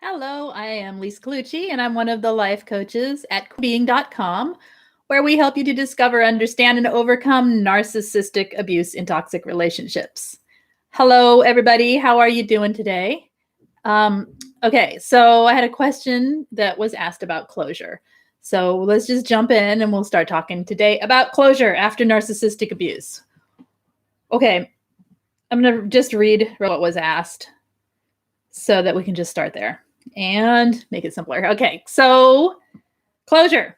Hello, I am Lise Colucci, and I'm one of the life coaches at being.com, where we help you to discover, understand, and overcome narcissistic abuse in toxic relationships. Hello, everybody. How are you doing today? Okay, so I had a question that was asked about closure. So let's just jump in and we'll start talking today about closure after narcissistic abuse. Okay, I'm going to just read what was asked so that we can just start there and make it simpler. Okay, so closure.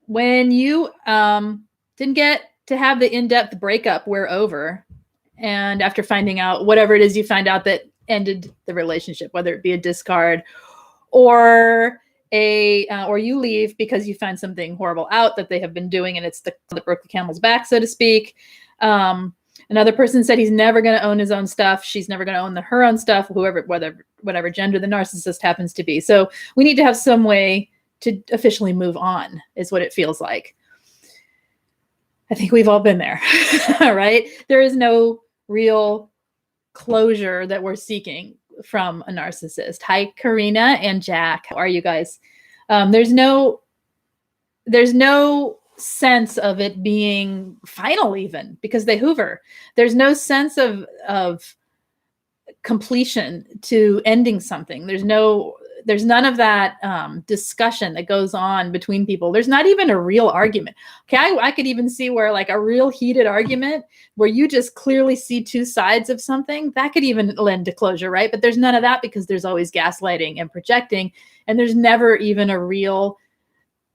When you didn't get to have the in-depth breakup, we're over, and after finding out whatever it is you find out that ended the relationship, whether it be a discard or or you leave because you find something horrible out that they have been doing, and it's the that broke the camel's back, so to speak. Another person said he's never going to own his own stuff. She's never going to own her own stuff, whatever gender the narcissist happens to be. So we need to have some way to officially move on, is what it feels like. I think we've all been there, right? There is no real closure that we're seeking from a narcissist. Hi, Karina and Jack. How are you guys? There's no sense of it being final, even because they hoover. There's no sense of completion to ending something. There's none of that discussion that goes on between people. There's not even a real argument. Okay, I could even see where like a real heated argument where you just clearly see two sides of something, that could even lend to closure, right? But there's none of that because there's always gaslighting and projecting, and there's never even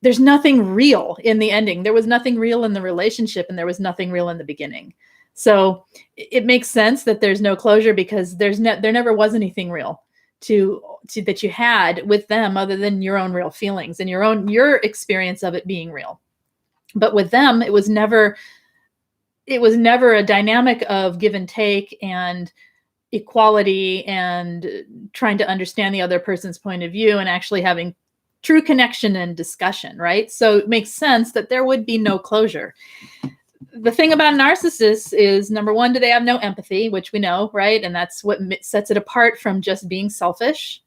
there's nothing real in the ending. There was nothing real in the relationship, and there was nothing real in the beginning. So it makes sense that there's no closure because there never was anything real to that you had with them other than your own real feelings and your experience of it being real. But with them, it was never a dynamic of give and take and equality and trying to understand the other person's point of view and actually having true connection and discussion, right? So it makes sense that there would be no closure. The thing about narcissists is, number one, do they have no empathy, which we know, right? And that's what sets it apart from just being selfish.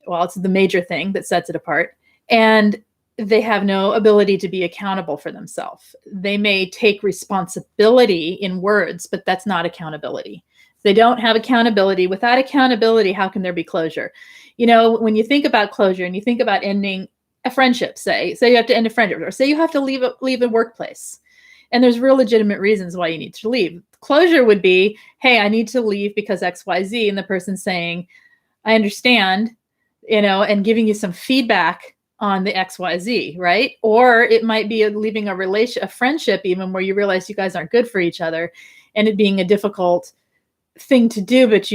Well, it's the major thing that sets it apart. And they have no ability to be accountable for themselves. They may take responsibility in words, but that's not accountability. They don't have accountability. Without accountability, how can there be closure? You know, when you think about closure and you think about ending a friendship, say you have to end a friendship, or say you have to leave a workplace, and there's real legitimate reasons why you need to leave. Closure would be, hey, I need to leave because XYZ, and the person saying, I understand, and giving you some feedback on the XYZ, right? Or it might be leaving a friendship even where you realize you guys aren't good for each other, and it being a difficult thing to do, but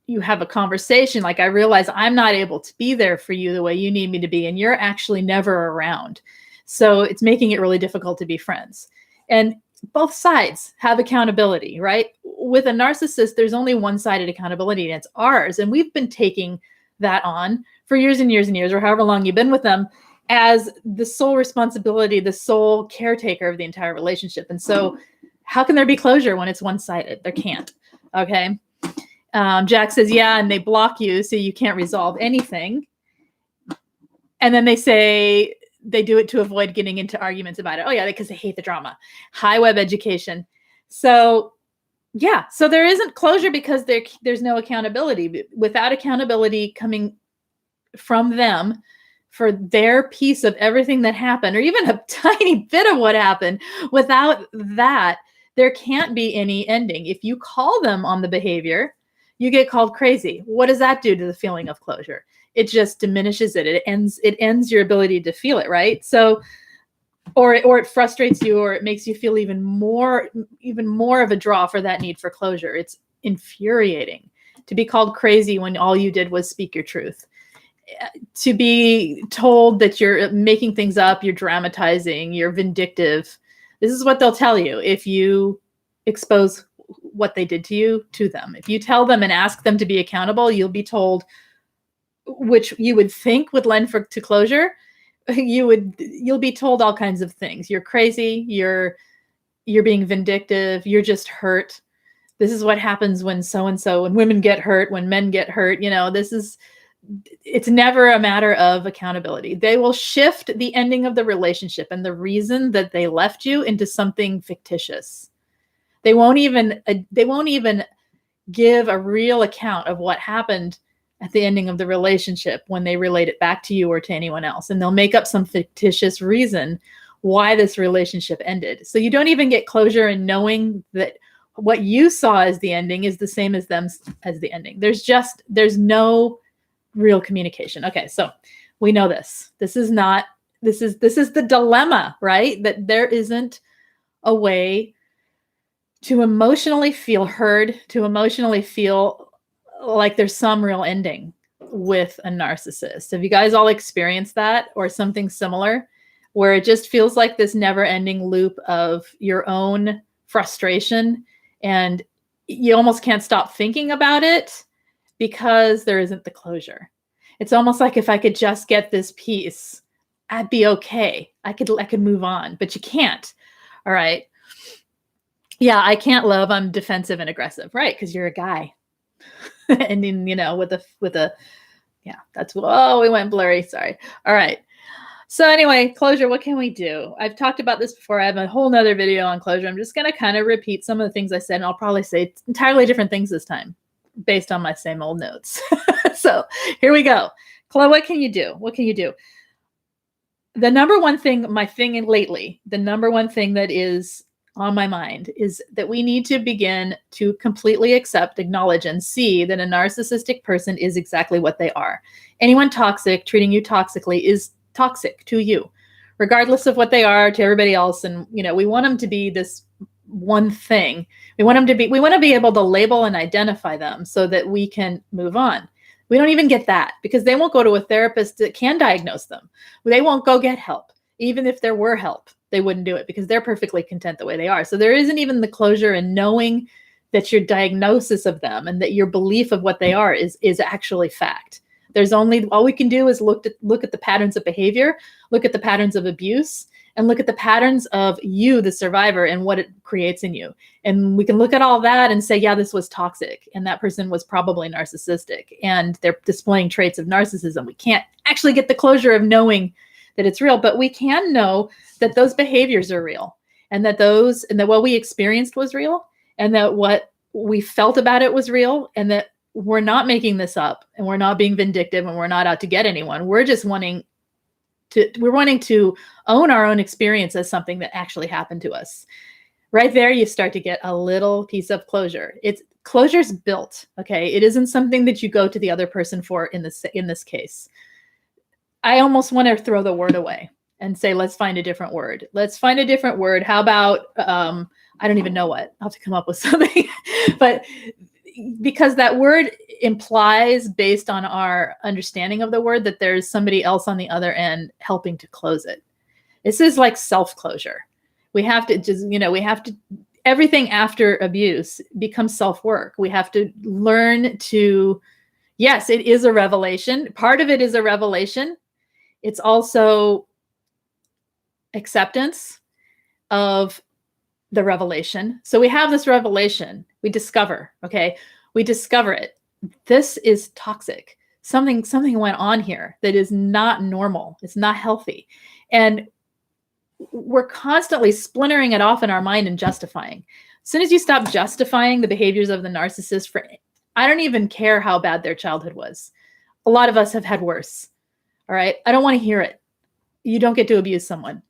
you have a conversation like, I realize I'm not able to be there for you the way you need me to be, and you're actually never around. So it's making it really difficult to be friends. And both sides have accountability, right? With a narcissist, there's only one-sided accountability, and it's ours. And we've been taking that on for years and years and years, or however long you've been with them, as the sole responsibility, the sole caretaker of the entire relationship. And so how can there be closure when it's one-sided? There can't. Okay. Jack says, yeah, and they block you so you can't resolve anything. And then they say they do it to avoid getting into arguments about it. Oh, yeah, because they hate the drama. High web education. So, yeah, so there isn't closure because there's no accountability. Without accountability coming from them for their piece of everything that happened, or even a tiny bit of what happened, without that, there can't be any ending. If you call them on the behavior, you get called crazy. What does that do to the feeling of closure? It just diminishes it. It ends your ability to feel it, right? So, or it frustrates you, or it makes you feel even more of a draw for that need for closure. It's infuriating to be called crazy when all you did was speak your truth. To be told that you're making things up, you're dramatizing, you're vindictive. This is what they'll tell you if you expose what they did to you to them. If you tell them and ask them to be accountable, you'll be told, which you would think would lend to closure. You'll be told all kinds of things. You're crazy. You're being vindictive. You're just hurt. This is what happens when so-and-so, when women get hurt, when men get hurt. This is It's never a matter of accountability. They will shift the ending of the relationship and the reason that they left you into something fictitious. They won't even give a real account of what happened at the ending of the relationship when they relate it back to you or to anyone else. And they'll make up some fictitious reason why this relationship ended. So you don't even get closure in knowing that what you saw as the ending is the same as them as the ending. There's no real communication. Okay, so we know this. This is the dilemma, right? That there isn't a way to emotionally feel heard, to emotionally feel like there's some real ending with a narcissist. Have you guys all experienced that or something similar, where it just feels like this never-ending loop of your own frustration and you almost can't stop thinking about it because there isn't the closure? It's almost like, if I could just get this piece, I'd be okay. I could move on, but you can't. All right. Yeah, I can't love. I'm defensive and aggressive, right? Because you're a guy. And then, with a, yeah, that's, oh, we went blurry. Sorry. All right. So anyway, closure, what can we do? I've talked about this before. I have a whole nother video on closure. I'm just going to kind of repeat some of the things I said, and I'll probably say entirely different things this time based on my same old notes. So here we go. Chloe, what can you do? What can you do? The number one thing, the number one thing that is on my mind is that we need to begin to completely accept, acknowledge, and see that a narcissistic person is exactly what they are. Anyone toxic, treating you toxically, is toxic to you, regardless of what they are to everybody else. And, we want them to be this one thing. We want to be able to label and identify them so that we can move on. We don't even get that because they won't go to a therapist that can diagnose them. They won't go get help. Even if there were help, they wouldn't do it because they're perfectly content the way they are. So there isn't even the closure in knowing that your diagnosis of them and that your belief of what they are is actually fact. All we can do is look at the patterns of behavior, look at the patterns of abuse, and look at the patterns of you, the survivor, and what it creates in you. And we can look at all that and say, yeah, this was toxic, and that person was probably narcissistic, and they're displaying traits of narcissism. We can't actually get the closure of knowing that it's real, but we can know that those behaviors are real, and that what we experienced was real, and that what we felt about it was real, and that we're not making this up, and we're not being vindictive, and we're not out to get anyone. We're just wanting to own our own experience as something that actually happened to us. Right there, you start to get a little piece of closure. Closure's built, okay? It isn't something that you go to the other person for in this case. I almost want to throw the word away and say, let's find a different word. Let's find a different word. How about, I don't even know what. I'll have to come up with something. But because that word implies, based on our understanding of the word, that there's somebody else on the other end helping to close it. This is like self-closure. We have to everything after abuse becomes self-work. We have to learn to, yes, it is a revelation. Part of it is a revelation. It's also acceptance of the revelation. So we have this revelation. We discover it. This is toxic. Something went on here that is not normal. It's not healthy. And we're constantly splintering it off in our mind and justifying. As soon as you stop justifying the behaviors of the narcissist, I don't even care how bad their childhood was. A lot of us have had worse. All right. I don't want to hear it. You don't get to abuse someone.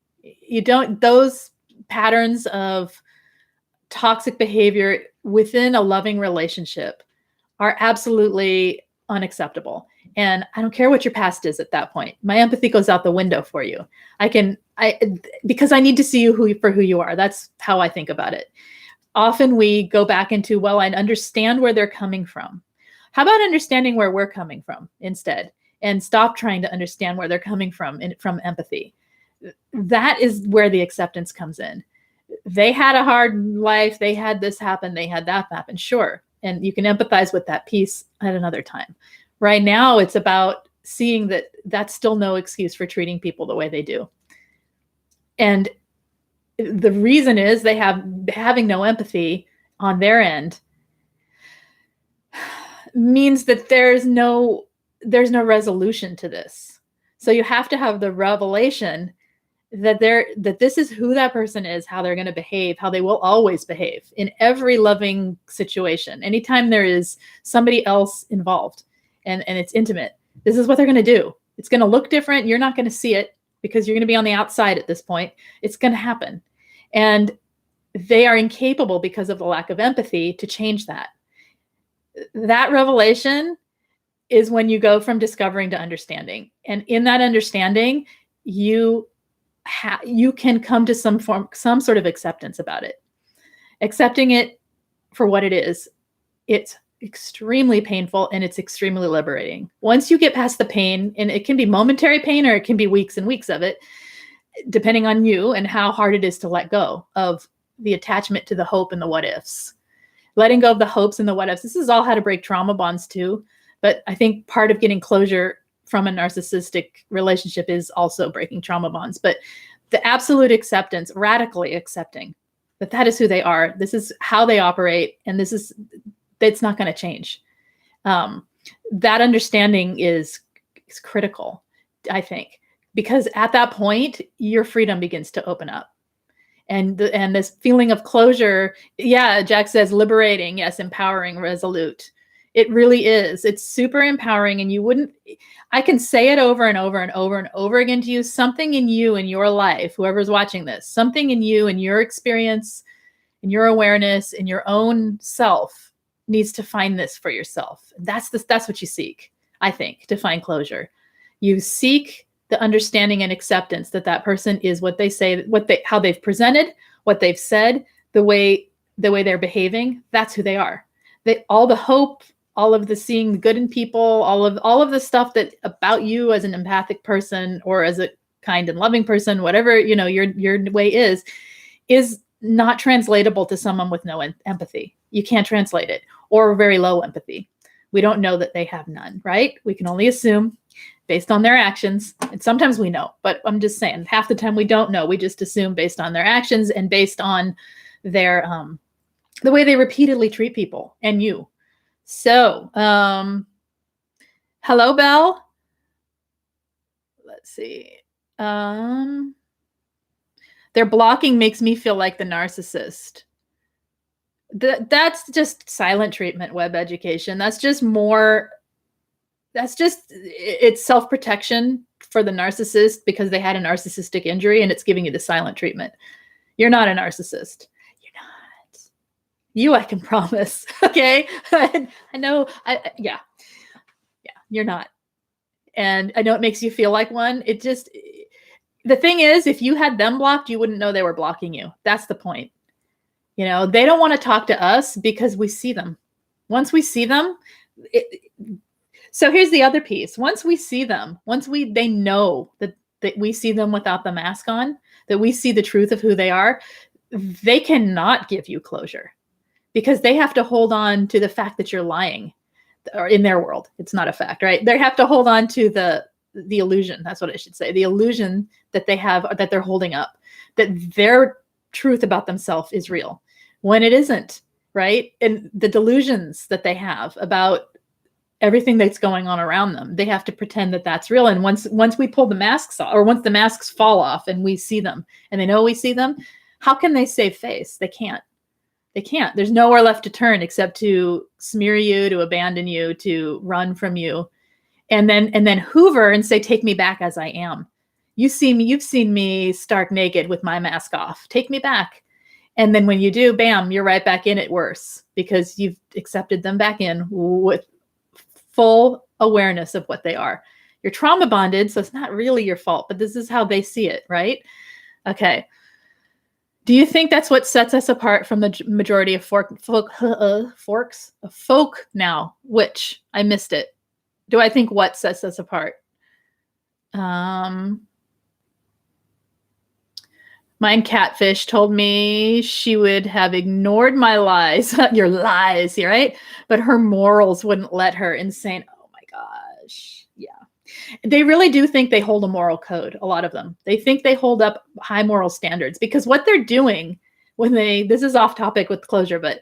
Those patterns of toxic behavior within a loving relationship are absolutely unacceptable. And I don't care what your past is at that point. My empathy goes out the window for you. Because I need to see you for who you are. That's how I think about it. Often we go back into, well, I understand where they're coming from. How about understanding where we're coming from instead? And stop trying to understand where they're coming from empathy. That is where the acceptance comes in. They had a hard life. They had this happen. They had that happen. Sure. And you can empathize with that piece at another time. Right now, it's about seeing that that's still no excuse for treating people the way they do. And the reason is having no empathy on their end means that there's no there's no resolution to this. So you have to have the revelation that this is who that person is, how they're going to behave, how they will always behave in every loving situation. Anytime there is somebody else involved and it's intimate, this is what they're going to do. It's going to look different. You're not going to see it because you're going to be on the outside at this point. It's going to happen. And they are incapable, because of the lack of empathy, to change that. That revelation is when you go from discovering to understanding. And in that understanding, you can come to some sort of acceptance about it. Accepting it for what it is. It's extremely painful and it's extremely liberating. Once you get past the pain, and it can be momentary pain or it can be weeks and weeks of it, depending on you and how hard it is to let go of the attachment to the hope and the what ifs. Letting go of the hopes and the what ifs. This is all how to break trauma bonds too. But I think part of getting closure from a narcissistic relationship is also breaking trauma bonds. But the absolute acceptance, radically accepting that is who they are. This is how they operate. And it's not going to change. That understanding is critical, I think, because at that point, your freedom begins to open up. And this feeling of closure, yeah, Jack says liberating, yes, empowering, resolute. It really is. It's super empowering. And I can say it over and over and over and over again to you. Something in you, in your life, whoever's watching this, something in you, in your experience, in your awareness, in your own self needs to find this for yourself. That's what you seek, I think, to find closure. You seek the understanding and acceptance that person is what they say, how they've presented, what they've said, the way they're behaving. That's who they are. All the hope, all of the seeing the good in people, all of the stuff that about you as an empathic person or as a kind and loving person, whatever, your way is not translatable to someone with no empathy. You can't translate it, or very low empathy. We don't know that they have none, right? We can only assume based on their actions. And sometimes we know, but I'm just saying half the time we don't know. We just assume based on their actions and based on their, the way they repeatedly treat people and you. So, hello, Belle. Let's see. Their blocking makes me feel like the narcissist. That's just silent treatment, web education. It's self-protection for the narcissist because they had a narcissistic injury and it's giving you the silent treatment. You're not a narcissist. You're not. You, I can promise. Okay. I know. Yeah, you're not. And I know it makes you feel like one. The thing is, if you had them blocked, you wouldn't know they were blocking you. That's the point. They don't want to talk to us because we see them. Once we see them, so here's the other piece. Once we see them, they know that we see them without the mask on, that we see the truth of who they are, they cannot give you closure because they have to hold on to the fact that you're lying, or in their world, it's not a fact, right? They have to hold on to the illusion. That's what I should say. The illusion that they have, that they're holding up, that their truth about themselves is real when it isn't, right? And the delusions that they have about everything that's going on around them, they have to pretend that that's real. And once we pull the masks off, or once the masks fall off and we see them and they know we see them, how can they save face? They can't. There's nowhere left to turn except to smear you, to abandon you, to run from you, and then hoover and say, take me back as I am. You've seen me stark naked with my mask off. Take me back. And then when you do, bam, you're right back in it worse because you've accepted them back in with full awareness of what they are. You're trauma bonded, so it's not really your fault, but this is how they see it, right? Okay. Do you think that's what sets us apart from the majority of folk now? Which I missed it. Do I think what sets us apart? Mine Catfish told me she would have ignored my lies. Your lies, right? But her morals wouldn't let her. Insane. Oh my gosh. Yeah. They really do think they hold a moral code. A lot of them. They think they hold up high moral standards because what they're doing this is off topic with closure, but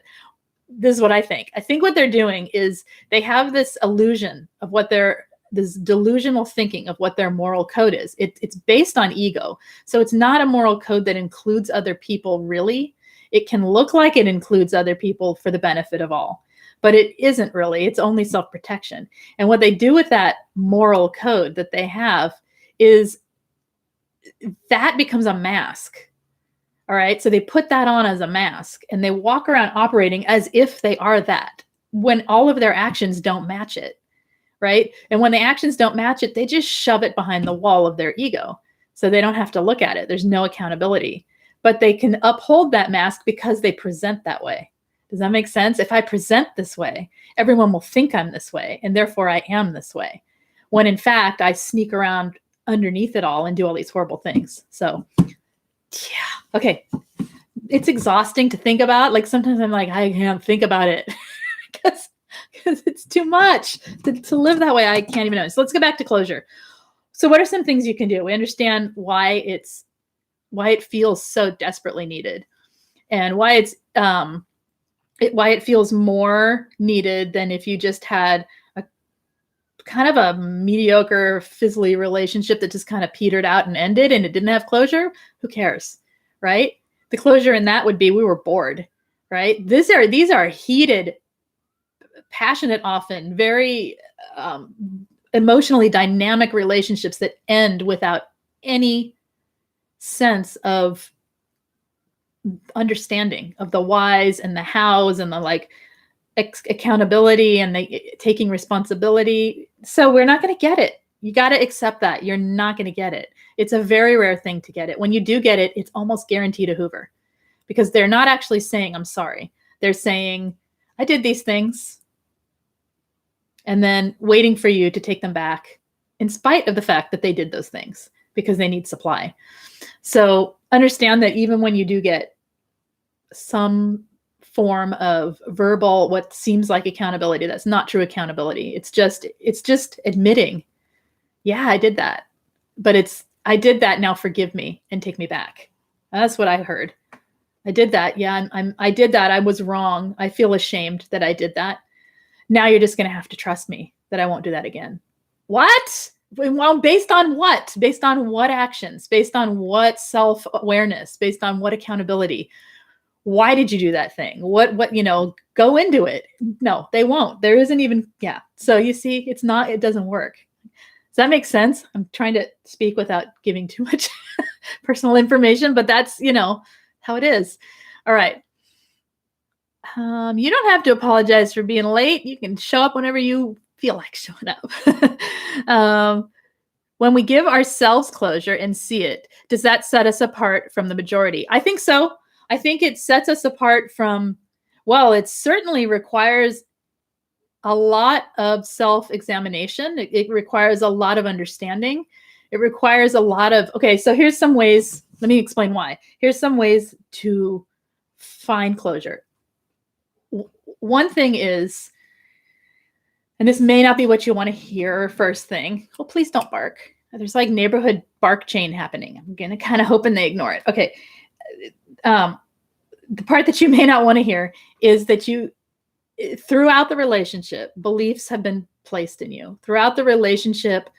this is what I think. I think what they're doing is they have this illusion of what they're this delusional thinking of what their moral code is. It's based on ego. So it's not a moral code that includes other people, really. It can look like it includes other people for the benefit of all, but it isn't really. It's only self-protection. And what they do with that moral code that they have is that becomes a mask. All right. So they put that on as a mask and they walk around operating as if they are that, when all of their actions don't match it. Right. And when the actions don't match it, they just shove it behind the wall of their ego. So they don't have to look at it. There's no accountability, but they can uphold that mask because they present that way. Does that make sense? If I present this way, everyone will think I'm this way, and therefore I am this way. When in fact, I sneak around underneath it all and do all these horrible things. So yeah. Okay. It's exhausting to think about. Like sometimes I'm like, I can't think about it because it's too much to live that way. I can't even know. So let's go back to closure. So what are some things you can do? We understand why it feels so desperately needed, and why why it feels more needed than if you just had a kind of a mediocre, fizzly relationship that just kind of petered out and ended and it didn't have closure. Who cares, right? The closure in that would be we were bored, right? These are heated, passionate, often very emotionally dynamic relationships that end without any sense of understanding of the whys and the hows and the like accountability and the taking responsibility. So we're not going to get it. You got to accept that you're not going to get it. It's a very rare thing to get it. When you do get it, it's almost guaranteed a Hoover, because they're not actually saying, I'm sorry. They're saying, I did these things, and then waiting for you to take them back in spite of the fact that they did those things because they need supply. So understand that even when you do get some form of verbal, what seems like accountability, that's not true accountability. It's just admitting, yeah, I did that, but I did that. Now forgive me and take me back. That's what I heard. I did that. Yeah, I did that. I was wrong. I feel ashamed that I did that. Now you're just going to have to trust me that I won't do that again. What? Well, based on what? Based on what actions? Based on what self-awareness? Based on what accountability? Why did you do that thing? What, go into it. No, they won't. There isn't even, yeah. So you see, it doesn't work. Does that make sense? I'm trying to speak without giving too much personal information, but that's, how it is. All right. You don't have to apologize for being late. You can show up whenever you feel like showing up. When we give ourselves closure and see it, does that set us apart from the majority? I think so. I think it sets us apart from, well, it certainly requires a lot of self-examination. It requires a lot of understanding. It requires a lot of, okay, so here's some ways, let me explain why. Here's some ways to find closure. One thing is, and this may not be what you want to hear first thing. Oh, please don't bark. There's like neighborhood bark chain happening. I'm going to kind of hoping they ignore it. Okay. The part that you may not want to hear is that throughout the relationship, beliefs have been placed in you. Throughout the relationship,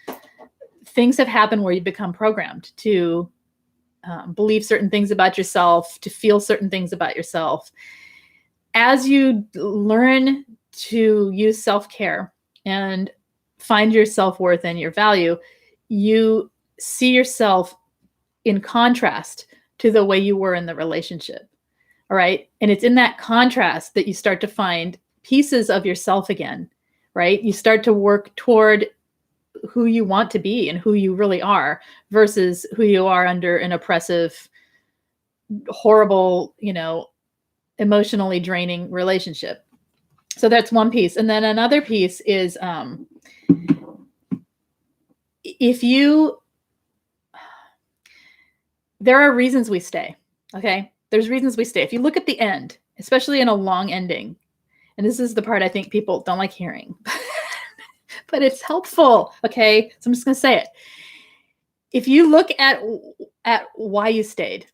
things have happened where you become programmed to believe certain things about yourself, to feel certain things about yourself. As you learn to use self-care and find your self-worth and your value, you see yourself in contrast to the way you were in the relationship. All right. And it's in that contrast that you start to find pieces of yourself again, right? You start to work toward who you want to be and who you really are versus who you are under an oppressive, horrible, emotionally draining relationship. So that's one piece. And then another piece is there are reasons we stay. Okay. There's reasons we stay. If you look at the end, especially in a long ending, and this is the part I think people don't like hearing, but it's helpful. Okay. So I'm just going to say it. If you look at why you stayed,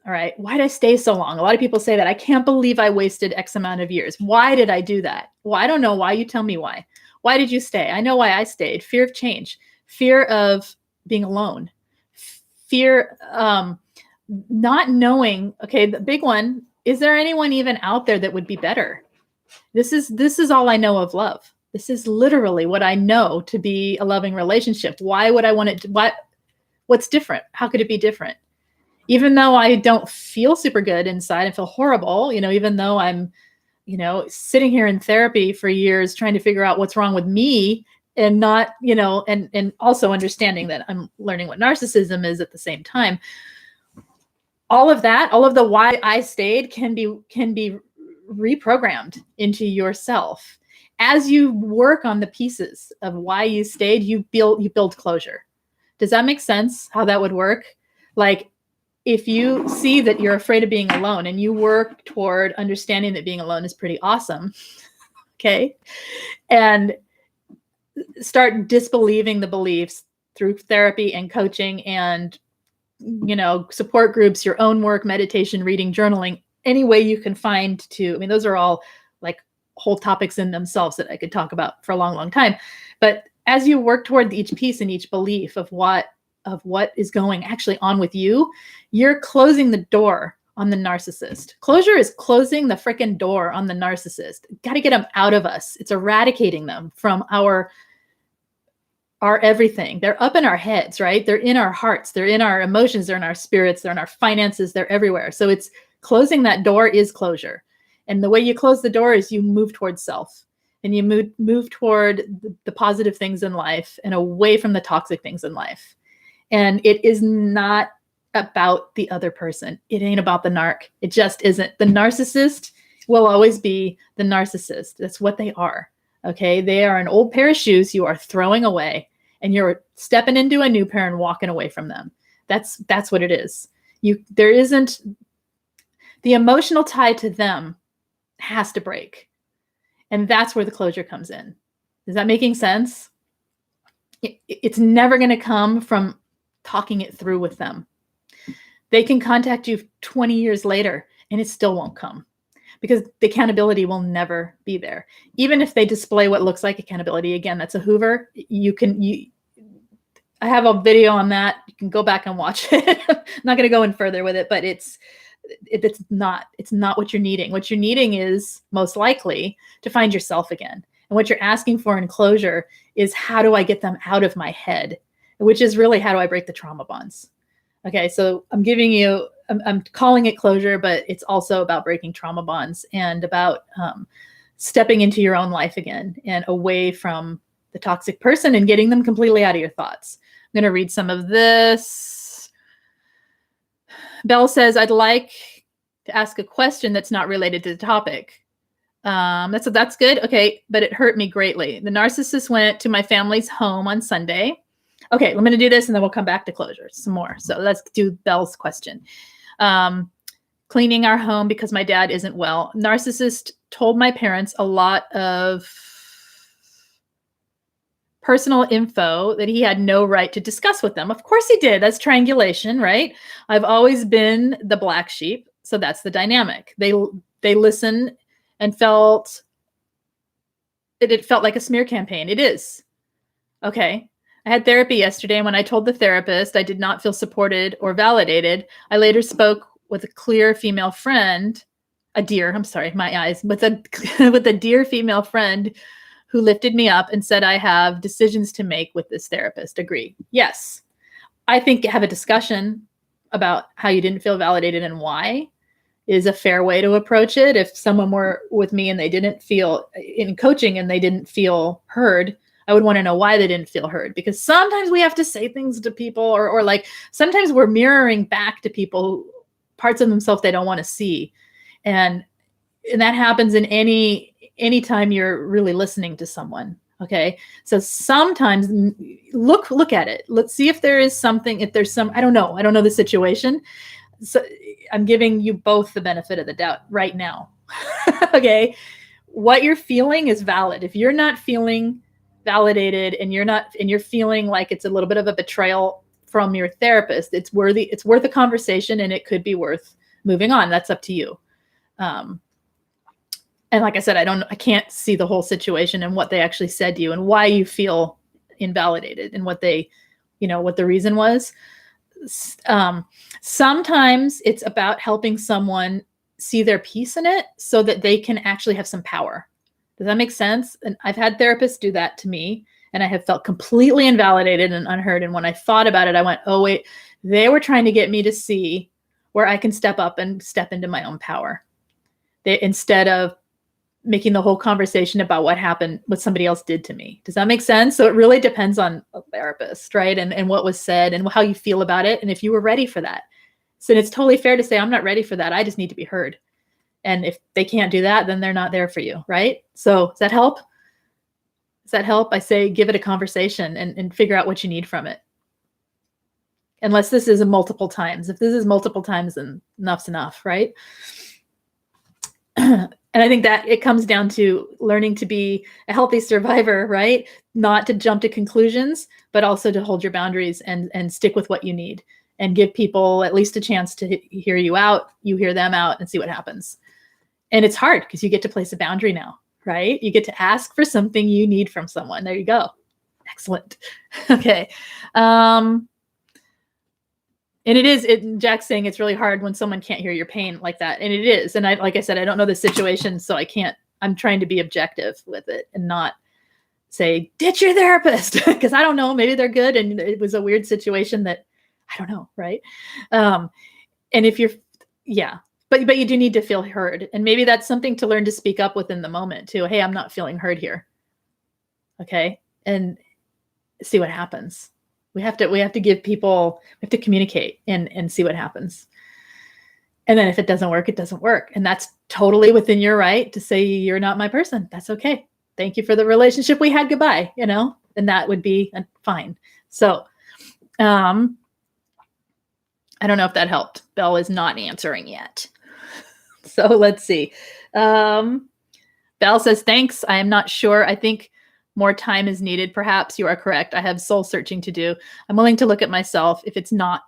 all right, why did I stay so long? A lot of people say that. I can't believe I wasted X amount of years. Why did I do that? Well, I don't know why. You tell me why. Why did you stay? I know why I stayed. Fear of change, fear of being alone, fear, not knowing, okay, the big one, is there anyone even out there that would be better? This is all I know of love. This is literally what I know to be a loving relationship. Why would I want it to, what's different? How could it be different? Even though I don't feel super good inside and feel horrible, even though I'm, sitting here in therapy for years trying to figure out what's wrong with me, and not, and also understanding that I'm learning what narcissism is at the same time. All of that, all of the why I stayed can be reprogrammed into yourself. As you work on the pieces of why you stayed, you build closure. Does that make sense how that would work? Like, if you see that you're afraid of being alone and you work toward understanding that being alone is pretty awesome, okay, and start disbelieving the beliefs through therapy and coaching and, support groups, your own work, meditation, reading, journaling, any way you can find to, those are all like whole topics in themselves that I could talk about for a long, long time. But as you work toward each piece and each belief of what is going actually on with you, you're closing the door on the narcissist. Closure is closing the freaking door on the narcissist. Got to get them out of us. It's eradicating them from our everything. They're up in our heads, right? They're in our hearts. They're in our emotions. They're in our spirits. They're in our finances. They're everywhere. So it's closing that door is closure. And the way you close the door is you move towards self, and you move toward the positive things in life and away from the toxic things in life. And it is not about the other person. It ain't about the narc. It just isn't. The narcissist will always be the narcissist. That's what they are. Okay. They are an old pair of shoes you are throwing away, and you're stepping into a new pair and walking away from them. That's what it is. There isn't, the emotional tie to them has to break. And that's where the closure comes in. Is that making sense? It's never going to come from talking it through with them. They can contact you 20 years later and it still won't come, because the accountability will never be there. Even if they display what looks like accountability, again, that's a Hoover. I have a video on that. You can go back and watch it. I'm not going to go in further with it, but it's not what you're needing. What you're needing is most likely to find yourself again. And what you're asking for in closure is, how do I get them out of my head? Which is really, how do I break the trauma bonds? Okay, so I'm calling it closure, but it's also about breaking trauma bonds and about stepping into your own life again and away from the toxic person and getting them completely out of your thoughts. I'm going to read some of this. Belle says, I'd like to ask a question that's not related to the topic. That's good. Okay, but it hurt me greatly. The narcissist went to my family's home on Sunday. Okay, I'm going to do this and then we'll come back to closure some more. So let's do Belle's question. Cleaning our home because my dad isn't well. Narcissist told my parents a lot of personal info that he had no right to discuss with them. Of course he did. That's triangulation, right? I've always been the black sheep. So that's the dynamic. They listened and felt it felt like a smear campaign. It is. Okay. I had therapy yesterday, and when I told the therapist I did not feel supported or validated, I later spoke with a clear female friend, with a dear female friend who lifted me up and said I have decisions to make with this therapist. Agree. Yes. I think have a discussion about how you didn't feel validated and why is a fair way to approach it. If someone were with me and they didn't feel in coaching and they didn't feel heard, I would want to know why they didn't feel heard, because sometimes we have to say things to people or like sometimes we're mirroring back to people parts of themselves they don't want to see. And that happens in any time you're really listening to someone. Okay. So sometimes look at it. Let's see if there is something, if there's some, I don't know the situation. So I'm giving you both the benefit of the doubt right now. Okay. What you're feeling is valid. If you're not feeling validated and you're feeling like it's a little bit of a betrayal from your therapist, it's worth a conversation, and it could be worth moving on. That's up to you. And like I said, I can't see the whole situation and what they actually said to you and why you feel invalidated and what they, what the reason was. Sometimes it's about helping someone see their piece in it so that they can actually have some power. Does that make sense? And I've had therapists do that to me, and I have felt completely invalidated and unheard. And when I thought about it, I went, oh, wait, they were trying to get me to see where I can step up and step into my own power. Instead of making the whole conversation about what happened, what somebody else did to me. Does that make sense? So it really depends on a therapist, right? And what was said and how you feel about it. And if you were ready for that. So it's totally fair to say, I'm not ready for that. I just need to be heard. And if they can't do that, then they're not there for you, right? So does that help? Does that help? I say, give it a conversation and figure out what you need from it. Unless this is multiple times. If this is multiple times, then enough's enough, right? And I think that it comes down to learning to be a healthy survivor, right? Not to jump to conclusions, but also to hold your boundaries and stick with what you need and give people at least a chance to hear you out, you hear them out, and see what happens. And it's hard because you get to place a boundary now, right? You get to ask for something you need from someone. There you go. Excellent. Okay. And Jack's saying it's really hard when someone can't hear your pain like that. And it is. And like I said, I don't know the situation, so I'm trying to be objective with it and not say, ditch your therapist, because I don't know, maybe they're good. And it was a weird situation that I don't know. Right. And if but you do need to feel heard. And maybe that's something to learn to speak up within the moment too. Hey, I'm not feeling heard here. Okay. And see what happens. We have to give people, we have to communicate and see what happens. And then if it doesn't work, it doesn't work. And that's totally within your right to say, you're not my person. That's okay. Thank you for the relationship we had. Goodbye. And that would be fine. So, I don't know if that helped. Belle is not answering yet. So let's see. Belle says, thanks. I am not sure. I think more time is needed. Perhaps you are correct. I have soul searching to do. I'm willing to look at myself. It is not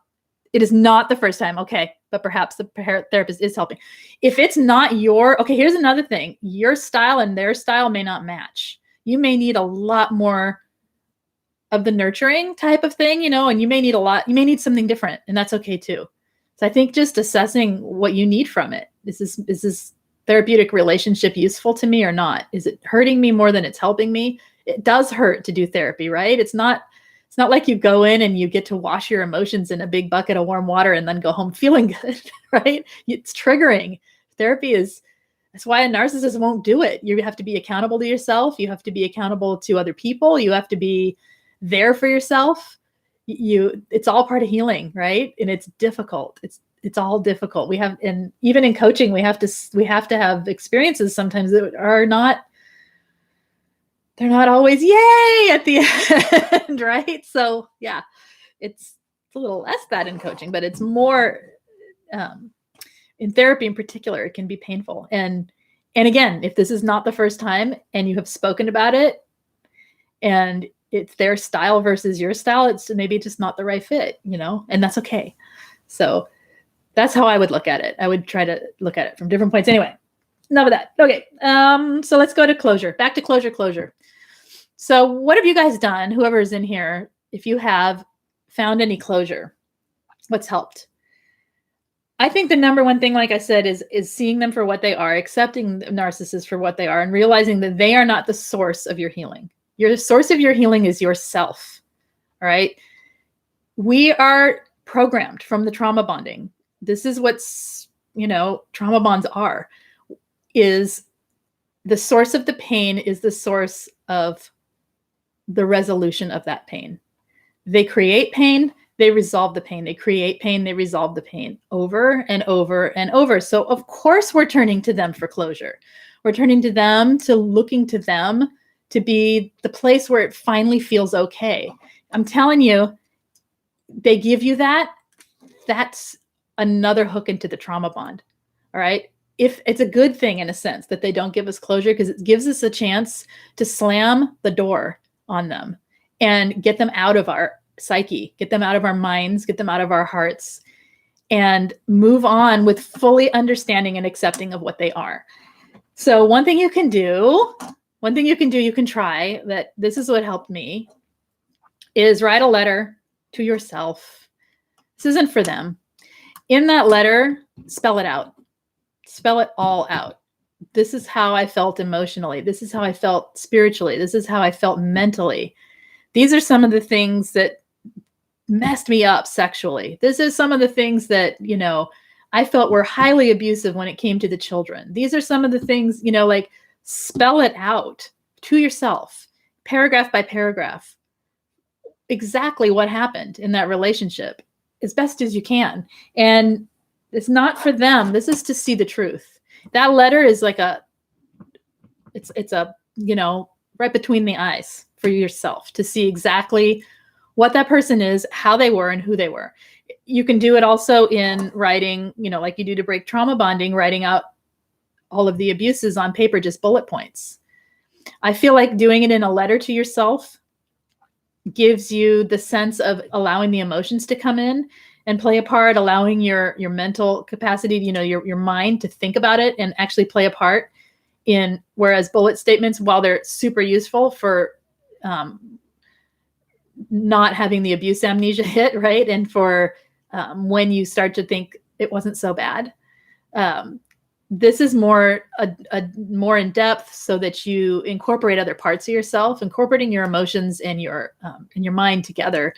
the first time. Okay. But perhaps the therapist is helping. If it's not okay, here's another thing. Your style and their style may not match. You may need a lot more of the nurturing type of thing, and you may need something different, and that's okay too. So I think just assessing what you need from it. Is this therapeutic relationship useful to me or not? Is it hurting me more than it's helping me? It does hurt to do therapy, right? It's not like you go in and you get to wash your emotions in a big bucket of warm water and then go home feeling good, right? It's triggering. That's why a narcissist won't do it. You have to be accountable to yourself. You have to be accountable to other people. You have to be there for yourself. It's all part of healing, right? And it's difficult. It's all difficult. And even in coaching, we have to have experiences sometimes that are not, they're not always yay at the end, right? So yeah, it's a little less that in coaching, but it's more in therapy in particular, it can be painful. And again, if this is not the first time and you have spoken about it and it's their style versus your style, it's maybe just not the right fit, and that's okay. So that's how I would look at it. I would try to look at it from different points. Anyway, enough of that. Okay. So let's go to closure. Back to closure. So what have you guys done? Whoever is in here, if you have found any closure, what's helped? I think the number one thing, like I said, is seeing them for what they are, accepting narcissists for what they are, and realizing that they are not the source of your healing. Your source of your healing is yourself. All right. We are programmed from the trauma bonding. This is what's, trauma bonds is the source of the pain is the source of the resolution of that pain. They create pain, they resolve the pain. They create pain, they resolve the pain over and over and over. So of course we're turning to them for closure. We're turning to them, looking to them to be the place where it finally feels okay. I'm telling you, they give you that. That's another hook into the trauma bond. All right. If it's a good thing in a sense that they don't give us closure, because it gives us a chance to slam the door on them and get them out of our psyche, get them out of our minds, get them out of our hearts, and move on with fully understanding and accepting of what they are. So one thing you can do, you can try that. This is what helped me, is write a letter to yourself. This isn't for them. In that letter, spell it out. Spell it all out. This is how I felt emotionally. This is how I felt spiritually. This is how I felt mentally. These are some of the things that messed me up sexually. This is some of the things that, I felt were highly abusive when it came to the children. These are some of the things, like spell it out to yourself, paragraph by paragraph, exactly what happened in that relationship as best as you can. And it's not for them. This is to see the truth. That letter is like it's a, right between the eyes for yourself to see exactly what that person is, how they were, and who they were. You can do it also in writing, like you do to break trauma bonding, writing out all of the abuses on paper, just bullet points. I feel like doing it in a letter to yourself gives you the sense of allowing the emotions to come in and play a part, allowing your mental capacity, your mind to think about it and actually play a part in, whereas bullet statements, while they're super useful for not having the abuse amnesia hit, right? And for when you start to think it wasn't so bad. This is more more in depth, so that you incorporate other parts of yourself, incorporating your emotions and your mind together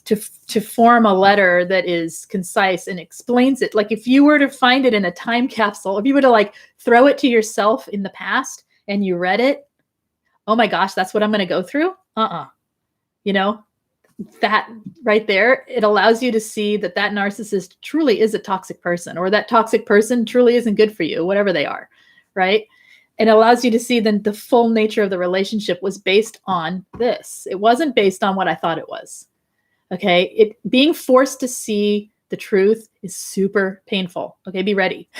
to form a letter that is concise and explains it. Like if you were to find it in a time capsule, if you were to like throw it to yourself in the past and you read it, oh my gosh, that's what I'm going to go through. That right there, it allows you to see that narcissist truly is a toxic person, or that toxic person truly isn't good for you, whatever they are, right? It allows you to see then the full nature of the relationship was based on this. It wasn't based on what I thought it was. Okay. Being forced to see the truth is super painful. Okay. Be ready.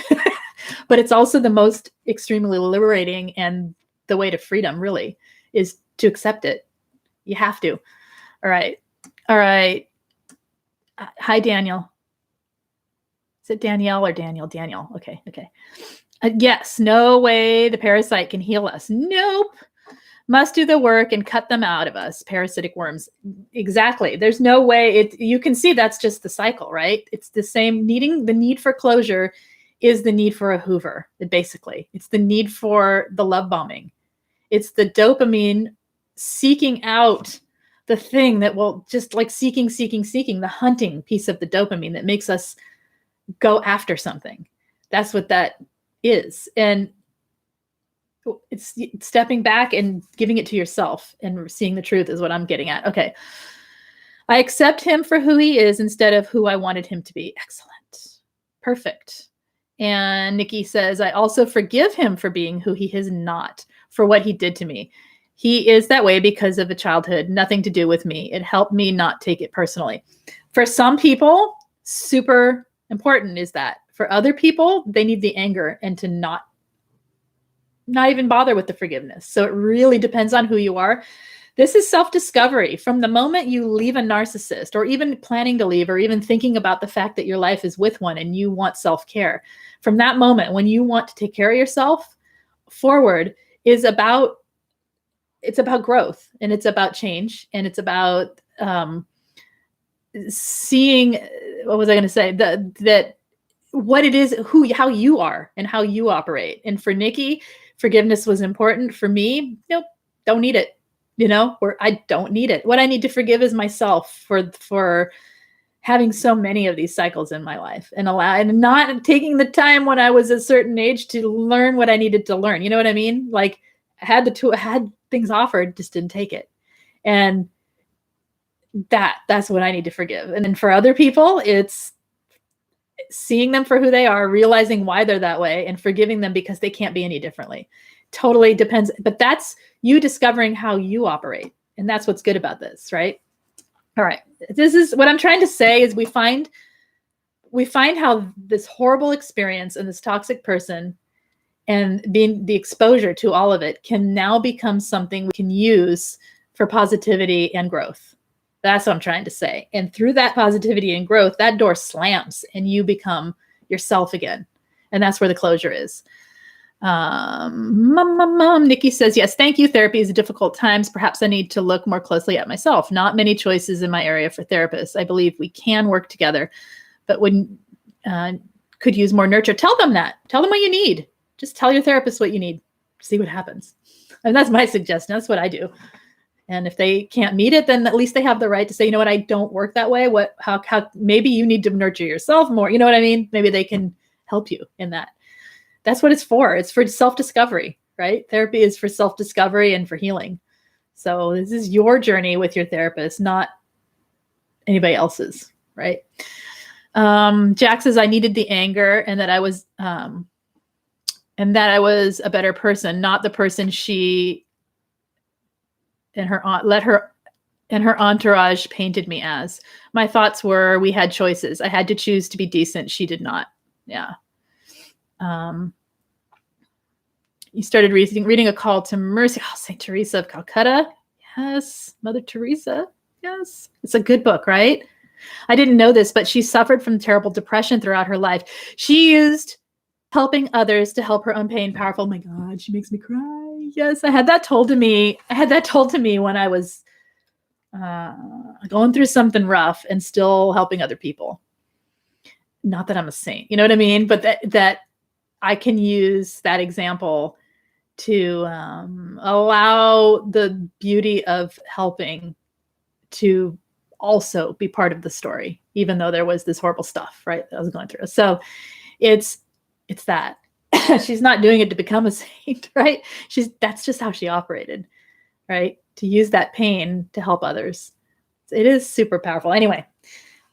But it's also the most extremely liberating, and the way to freedom really is to accept it. You have to. All right. Hi, Daniel. Is it Danielle or Daniel? Daniel. Okay. Yes. No way the parasite can heal us. Nope. Must do the work and cut them out of us. Parasitic worms. Exactly. There's no way. You can see that's just the cycle, right? It's the same. The need for closure is the need for a Hoover. Basically, it's the need for the love bombing. It's the dopamine seeking out the thing that will just like seeking, the hunting piece of the dopamine that makes us go after something. That's what that is. And it's stepping back and giving it to yourself and seeing the truth is what I'm getting at. Okay. I accept him for who he is instead of who I wanted him to be. Excellent. Perfect. And Nikki says, I also forgive him for being who he is not, for what he did to me. He is that way because of a childhood, nothing to do with me. It helped me not take it personally. For some people, super important is that. For other people, they need the anger and to not even bother with the forgiveness. So it really depends on who you are. This is self-discovery. From the moment you leave a narcissist, or even planning to leave, or even thinking about the fact that your life is with one and you want self-care, from that moment when you want to take care of yourself forward, it's about growth, and it's about change, and it's about seeing, what was I going to say? That what it is, how you are and how you operate. And for Nikki, forgiveness was important. For me, nope, don't need it. Or I don't need it. What I need to forgive is myself for having so many of these cycles in my life, and not taking the time when I was a certain age to learn what I needed to learn. You know what I mean? Like I had things offered, just didn't take it. And that's what I need to forgive. And then for other people, it's seeing them for who they are, realizing why they're that way, and forgiving them because they can't be any differently. Totally depends. But that's you discovering how you operate. And that's what's good about this, right? All right. This is what I'm trying to say is we find how this horrible experience and this toxic person and being the exposure to all of it can now become something we can use for positivity and growth. That's what I'm trying to say. And through that positivity and growth, that door slams and you become yourself again. And that's where the closure is. Nikki says, yes, thank you. Therapy is difficult times. Perhaps I need to look more closely at myself. Not many choices in my area for therapists. I believe we can work together, but when could use more nurture. Tell them that. Tell them what you need. Just tell your therapist what you need. See what happens. And that's my suggestion. That's what I do. And if they can't meet it, then at least they have the right to say, you know what, I don't work that way. How maybe you need to nurture yourself more. You know what I mean? Maybe they can help you in that. That's what it's for. It's for self-discovery, right? Therapy is for self-discovery and for healing. So this is your journey with your therapist, not anybody else's, right? Jack says, I needed the anger and that I was a better person, not the person she and her entourage painted me as. My thoughts were, we had choices. I had to choose to be decent. She did not. Yeah. You started reading A Call to Mercy. Oh, St. Teresa of Calcutta. Yes. Mother Teresa. Yes. It's a good book, right? I didn't know this, but she suffered from terrible depression throughout her life. She used helping others to help her own pain. Powerful. Oh my God, she makes me cry. Yes, I had that told to me. When I was going through something rough and still helping other people. Not that I'm a saint, you know what I mean? But that I can use that example to allow the beauty of helping to also be part of the story, even though there was this horrible stuff, right, that I was going through. So it's that. She's not doing it to become a saint, right? That's just how she operated, right? To use that pain to help others. It is super powerful. Anyway,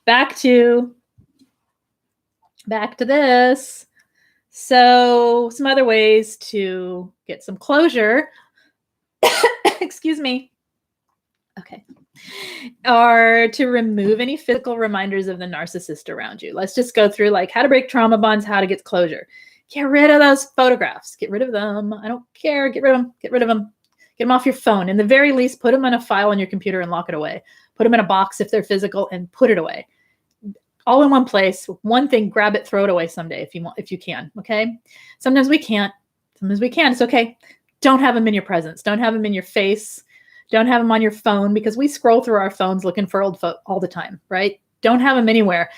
back to this. So some other ways to get some closure, excuse me. Okay. Are to remove any physical reminders of the narcissist around you. Let's just go through like how to break trauma bonds, how to get closure. Get rid of those photographs. Get rid of them. I don't care. Get rid of them. Get rid of them. Get them off your phone. In the very least, put them in a file on your computer and lock it away. Put them in a box if they're physical and put it away. All in one place. One thing, grab it, throw it away someday if you can. Okay. Sometimes we can't. Sometimes we can. It's okay. Don't have them in your presence. Don't have them in your face. Don't have them on your phone because we scroll through our phones looking for old all the time, right? Don't have them anywhere.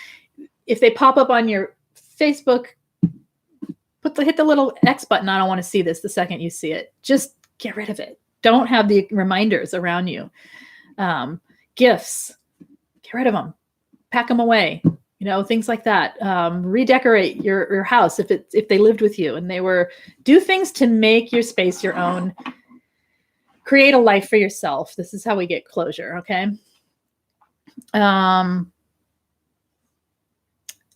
If they pop up on your Facebook, hit the little X button. I don't want to see this the second you see it. Just get rid of it. Don't have the reminders around you. Gifts, get rid of them. Pack them away. You know, things like that. Redecorate your house if they lived with you and do things to make your space your own. Create a life for yourself. This is how we get closure, okay?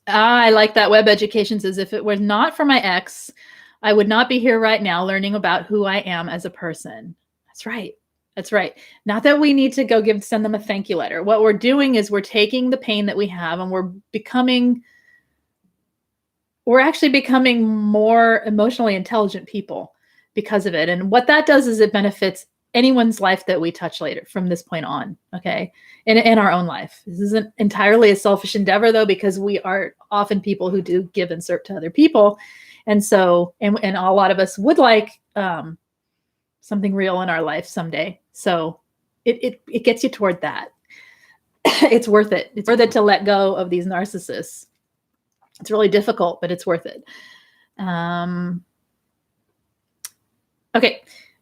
I like that. Web Education says, if it were not for my ex, I would not be here right now learning about who I am as a person. That's right. That's right. Not that we need to send them a thank you letter. What we're doing is we're taking the pain that we have and we're actually becoming more emotionally intelligent people because of it. And what that does is it benefits anyone's life that we touch later from this point on, okay? In our own life. This isn't entirely a selfish endeavor though, because we are often people who do give and serve to other people. And so, and a lot of us would like something real in our life someday. So it gets you toward that. It's worth it. It's worth it to let go of these narcissists. It's really difficult, but it's worth it. Okay.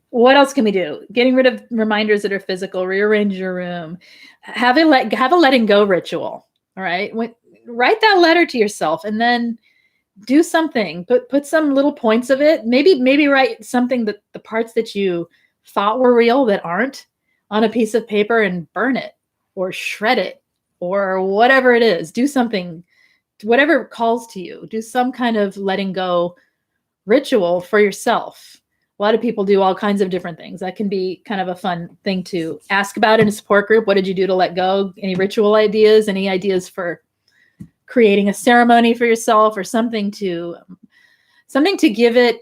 What else can we do? Getting rid of reminders that are physical, rearrange your room, have a letting go ritual. All right. Write that letter to yourself and then do something, put some little points of it. Maybe write something that the parts that you thought were real that aren't on a piece of paper and burn it or shred it or whatever it is. Do something, whatever calls to you. Do some kind of letting go ritual for yourself. A lot of people do all kinds of different things. That can be kind of a fun thing to ask about in a support group. What did you do to let go? Any ritual ideas? Any ideas for creating a ceremony for yourself or something to give it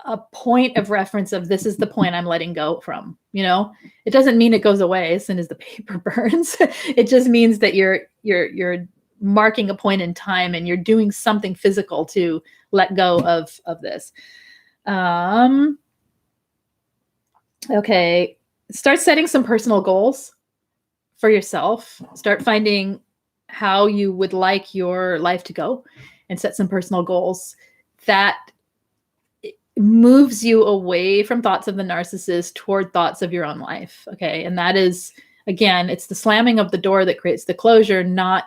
a point of reference of this is the point I'm letting go from. You know, it doesn't mean it goes away as soon as the paper burns. It just means that you're marking a point in time and you're doing something physical to let go of this. Okay. Start setting some personal goals for yourself. Start finding how you would like your life to go and set some personal goals that moves you away from thoughts of the narcissist toward thoughts of your own life. Okay. And that is, again, it's the slamming of the door that creates the closure, not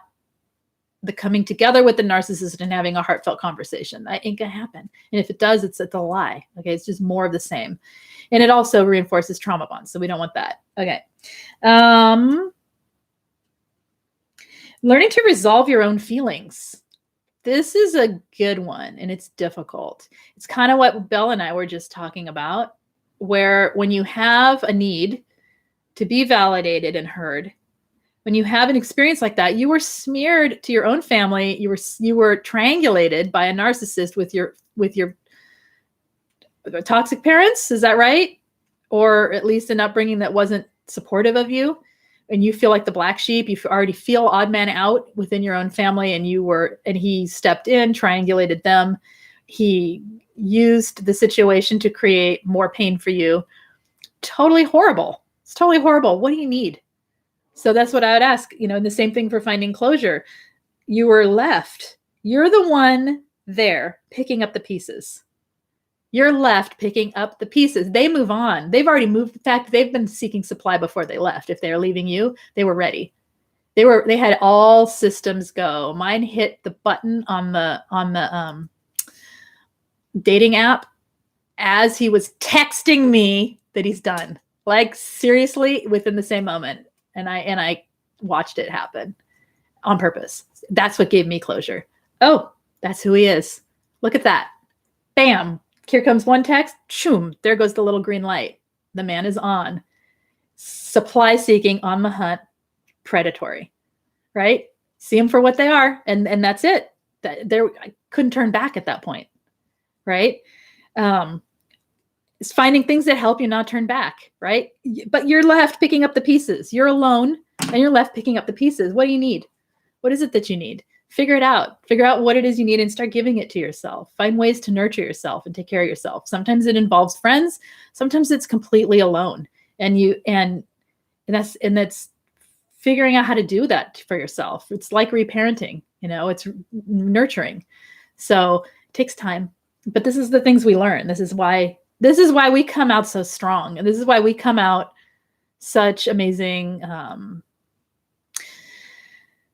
the coming together with the narcissist and having a heartfelt conversation. That ain't gonna happen. And if it does, it's a lie. Okay. It's just more of the same. And it also reinforces trauma bonds. So we don't want that. Okay. Learning to resolve your own feelings. This is a good one, and it's difficult. It's kind of what Belle and I were just talking about, where when you have a need to be validated and heard, when you have an experience like that, you were smeared to your own family. You were triangulated by a narcissist with your toxic parents. Is that right? Or at least an upbringing that wasn't supportive of you. And you feel like the black sheep, you already feel odd man out within your own family, and he stepped in, triangulated them. He used the situation to create more pain for you. Totally horrible. It's totally horrible. What do you need? So that's what I would ask, the same thing for finding closure. You were left. You're the one there picking up the pieces. You're left picking up the pieces. They move on. They've already moved. In fact, they've been seeking supply before they left. If they're leaving you, they were ready. They had all systems go. Mine hit the button on the dating app as he was texting me that he's done. Like seriously, within the same moment. And I watched it happen on purpose. That's what gave me closure. Oh, that's who he is. Look at that. Bam. Here comes one text, shoom, there goes the little green light. The man is on. Supply seeking, on the hunt, predatory, right? See them for what they are, and that's it. I couldn't turn back at that point, right? It's finding things that help you not turn back, right? But you're left picking up the pieces. You're alone, and you're left picking up the pieces. What do you need? What is it that you need? Figure it out. Figure out what it is you need and start giving it to yourself. Find ways to nurture yourself and take care of yourself. Sometimes it involves friends. Sometimes it's completely alone. And that's figuring out how to do that for yourself. It's like reparenting, it's nurturing. So it takes time. But this is the things we learn. This is why we come out so strong. And this is why we come out such amazing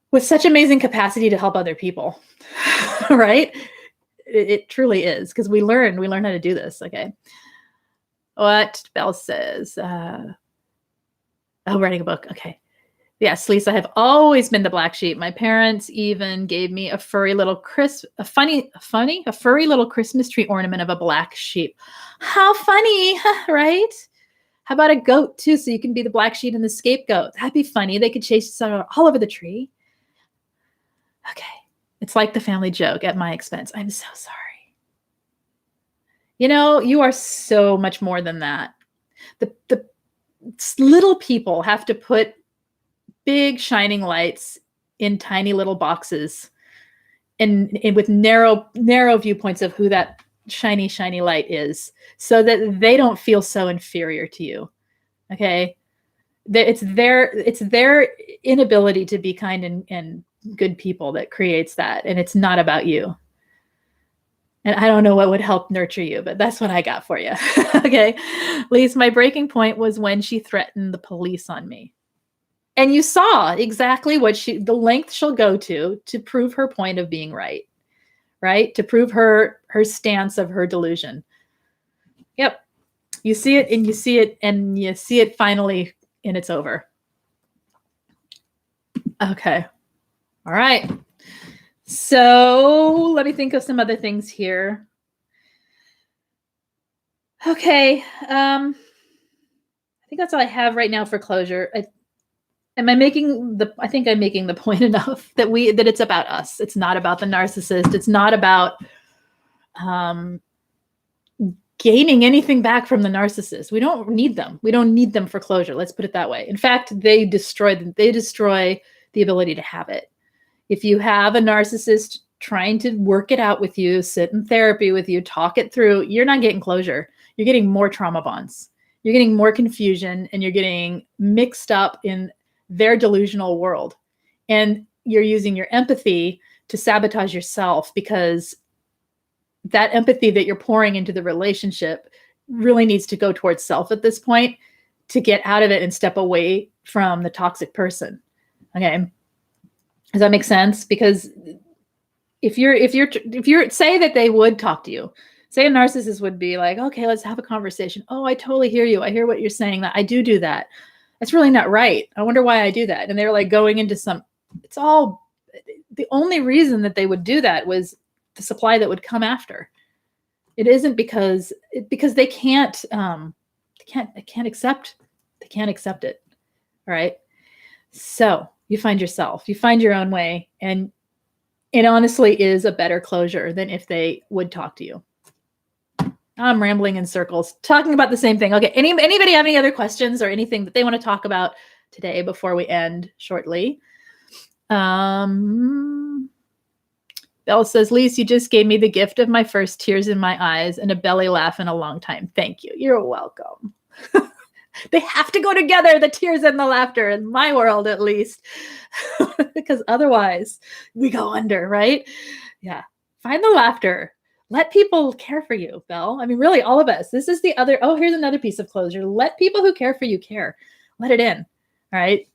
with such amazing capacity to help other people, right? It truly is, because we learn how to do this. Okay. What Belle says, writing a book. Okay. Yes, Lisa, I have always been the black sheep. My parents even gave me a furry little furry little Christmas tree ornament of a black sheep. How funny, right? How about a goat too? So you can be the black sheep and the scapegoat. That'd be funny. They could chase us all over the tree. Okay. It's like the family joke at my expense. I'm so sorry. You are so much more than that. The little people have to put big shining lights in tiny little boxes and with narrow viewpoints of who that shiny light is, so that they don't feel so inferior to you. Okay. It's their inability to be kind and good people that creates that. And it's not about you. And I don't know what would help nurture you, but that's what I got for you. Okay. Lise, my breaking point was when she threatened the police on me. And you saw exactly the length she'll go to prove her point of being right? To prove her stance of her delusion. Yep. You see it and you see it finally, and it's over. Okay. All right. So let me think of some other things here. Okay. I think that's all I have right now for closure. I think I'm making the point enough that it's about us. It's not about the narcissist. It's not about gaining anything back from the narcissist. We don't need them. We don't need them for closure. Let's put it that way. In fact, they destroy the ability to have it. If you have a narcissist trying to work it out with you, sit in therapy with you, talk it through, you're not getting closure. You're getting more trauma bonds. You're getting more confusion, and you're getting mixed up in their delusional world. And you're using your empathy to sabotage yourself, because that empathy that you're pouring into the relationship really needs to go towards self at this point, to get out of it and step away from the toxic person. Okay. Does that make sense? Because if you're say that they would talk to you, say a narcissist would be like, okay, let's have a conversation. Oh, I totally hear you. I hear what you're saying, that I do that. That's really not right. I wonder why I do that. And they're like going into it's all, the only reason that they would do that was the supply that would come after. It isn't because they can't accept it. All right. So you find yourself, you find your own way, and it honestly is a better closure than if they would talk to you. I'm rambling in circles, talking about the same thing. Okay. Anybody have any other questions or anything that they want to talk about today before we end shortly? Belle says, Lise, you just gave me the gift of my first tears in my eyes and a belly laugh in a long time. Thank you. You're welcome. They have to go together, the tears and the laughter, in my world at least, because otherwise we go under, right? Yeah. Find the laughter. Let people care for you, Belle. I mean, really, all of us. This is the other, here's another piece of closure. Let people who care for you care. Let it in. All right.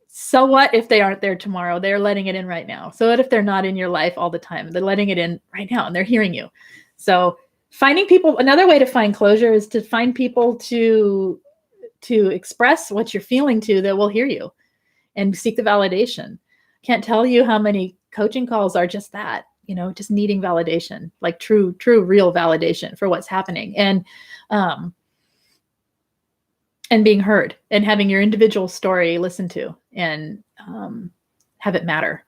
So what if they aren't there tomorrow? They're letting it in right now. So what if they're not in your life all the time? They're letting it in right now and they're hearing you. So finding people, another way to find closure is to find people to express what you're feeling to that will hear you and seek the validation. Can't tell you how many coaching calls are just that, just needing validation, like true, real validation for what's happening. And being heard and having your individual story listened to and have it matter,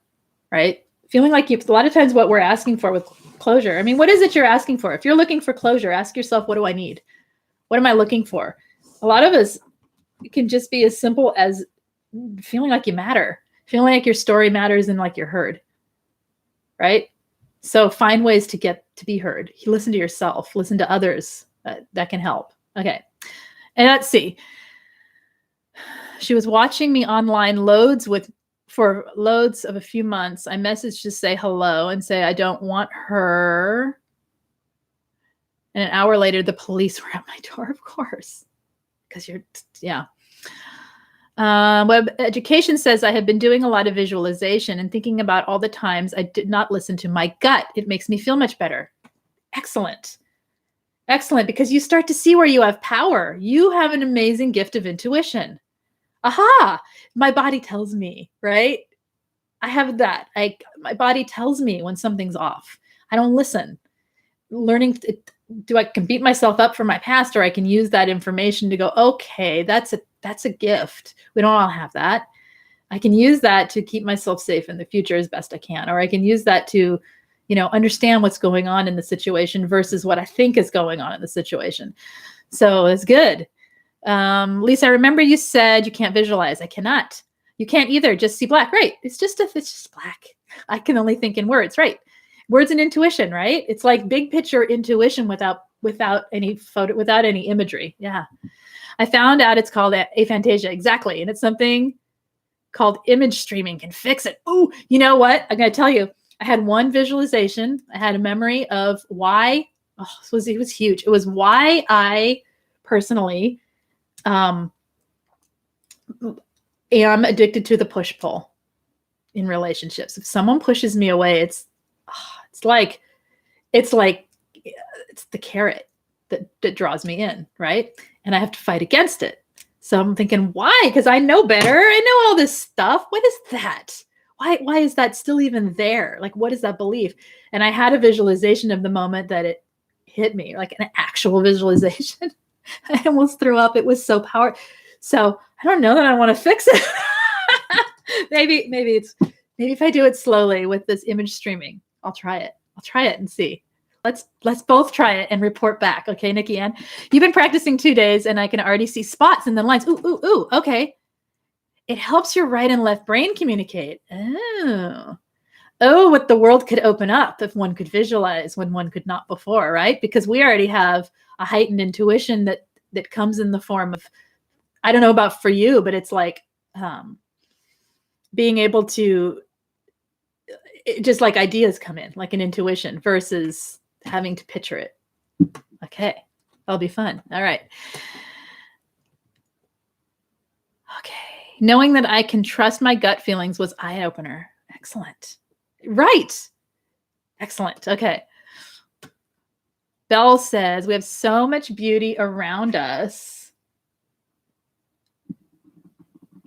right? Feeling like a lot of times what we're asking for with closure, I mean, what is it you're asking for? If you're looking for closure, ask yourself, what do I need? What am I looking for? A lot of us, it can just be as simple as feeling like you matter, feeling like your story matters and like you're heard, right? So find ways to get to be heard. Listen to yourself, listen to others. That can help. Okay. And let's see. She was watching me online for loads of a few months. I messaged to say hello and say, I don't want her. And an hour later, the police were at my door, of course. Because Web Education says I have been doing a lot of visualization and thinking about all the times I did not listen to my gut. It makes me feel much better. Excellent. Excellent. Because you start to see where you have power. You have an amazing gift of intuition. Aha, my body tells me, right? I have that. My body tells me when something's off. I don't listen. I can beat myself up for my past, or I can use that information to go, okay, that's a gift. We don't all have that. I can use that to keep myself safe in the future as best I can, or I can use that to, understand what's going on in the situation versus what I think is going on in the situation. So it's good. Lisa, I remember you said you can't visualize. I cannot. You can't either. Just see black. Right. It's just black. I can only think in words. Right. Words and intuition. Right. It's like big picture intuition without any photo, without any imagery. Yeah. I found out it's called aphantasia. Exactly. And it's something called image streaming can fix it. Oh, you know what? I'm going to tell you, I had one visualization. I had a memory of why, it was huge. It was why I personally am addicted to the push-pull in relationships. If someone pushes me away, it's the carrot that draws me in, right? And I have to fight against it. So I'm thinking, why? Because I know better. I know all this stuff. What is that? Why is that still even there? Like, what is that belief? And I had a visualization of the moment that it hit me, like an actual visualization. I almost threw up. It was so powerful. So I don't know that I want to fix it. maybe if I do it slowly with this image streaming, I'll try it. I'll try it and see. Let's both try it and report back. Okay, Nikki Ann, you've been practicing 2 days and I can already see spots in the lines. Ooh. Okay. It helps your right and left brain communicate. Oh, oh, what the world could open up if one could visualize when one could not before, right? Because we already have a heightened intuition that comes in the form of, I don't know about for you, but it's like being able to, just like ideas come in, like an intuition versus having to picture it. Okay, that'll be fun. All right. Okay. Knowing that I can trust my gut feelings was eye-opener. Excellent. Right. Excellent. Okay. Belle says, we have so much beauty around us.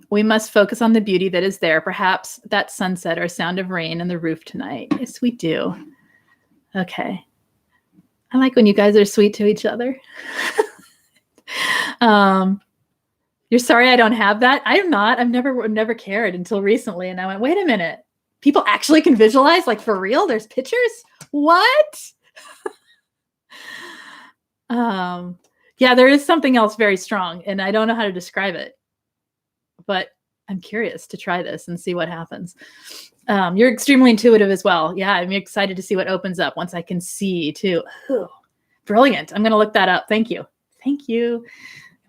We must focus on the beauty that is there. Perhaps that sunset or sound of rain on the roof tonight. Yes, we do. Okay. I like when you guys are sweet to each other. You're sorry I don't have that. I'm not. I've never cared until recently. And I went, wait a minute. People actually can visualize, like for real? There's pictures? What? Yeah, there is something else very strong, and I don't know how to describe it, but I'm curious to try this and see what happens. You're extremely intuitive as well. Yeah, I'm excited to see what opens up once I can see too. Ooh, brilliant. I'm going to look that up. Thank you. Thank you.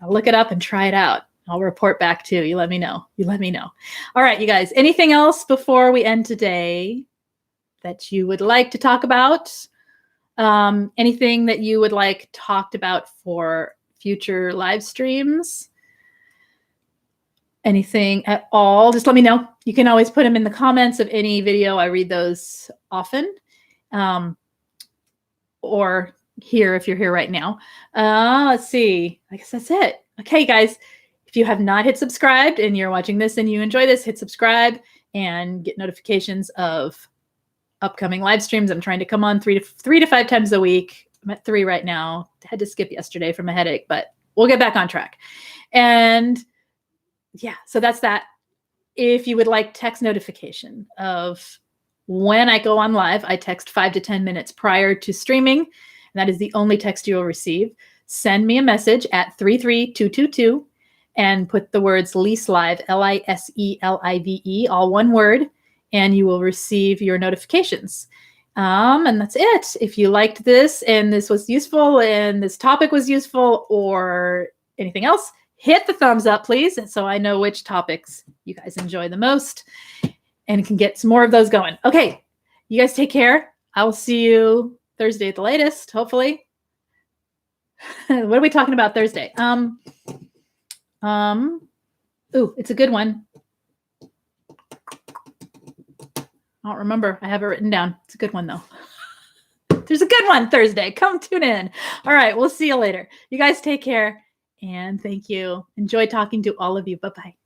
I'll look it up and try it out. I'll report back too. You let me know. You let me know. All right, you guys. Anything else before we end today that you would like to talk about? Anything that you would like talked about for future live streams? Anything at all? Just let me know. You can always put them in the comments of any video. I read those often. Or here if you're here right now. Let's see. I guess that's it. Okay, guys. If you have not hit subscribed and you're watching this and you enjoy this, hit subscribe and get notifications of upcoming live streams. I'm trying to come on 3 to 5 times a week. I'm at 3 right now. I had to skip yesterday from a headache, but we'll get back on track. And yeah, so that's that. If you would like text notification of when I go on live, I text 5 to 10 minutes prior to streaming. And that is the only text you will receive. Send me a message at 33222 and put the words Lise Live, LISELIVE, all one word, and you will receive your notifications. And that's it. If you liked this and this was useful and this topic was useful or anything else, hit the thumbs up, please, so I know which topics you guys enjoy the most and can get some more of those going. Okay, you guys take care. I will see you Thursday at the latest, hopefully. What are we talking about Thursday? Ooh, it's a good one. I don't remember. I have it written down. It's a good one, though. There's a good one Thursday. Come tune in. All right, we'll see you later. You guys take care, and thank you. Enjoy talking to all of you. Bye-bye.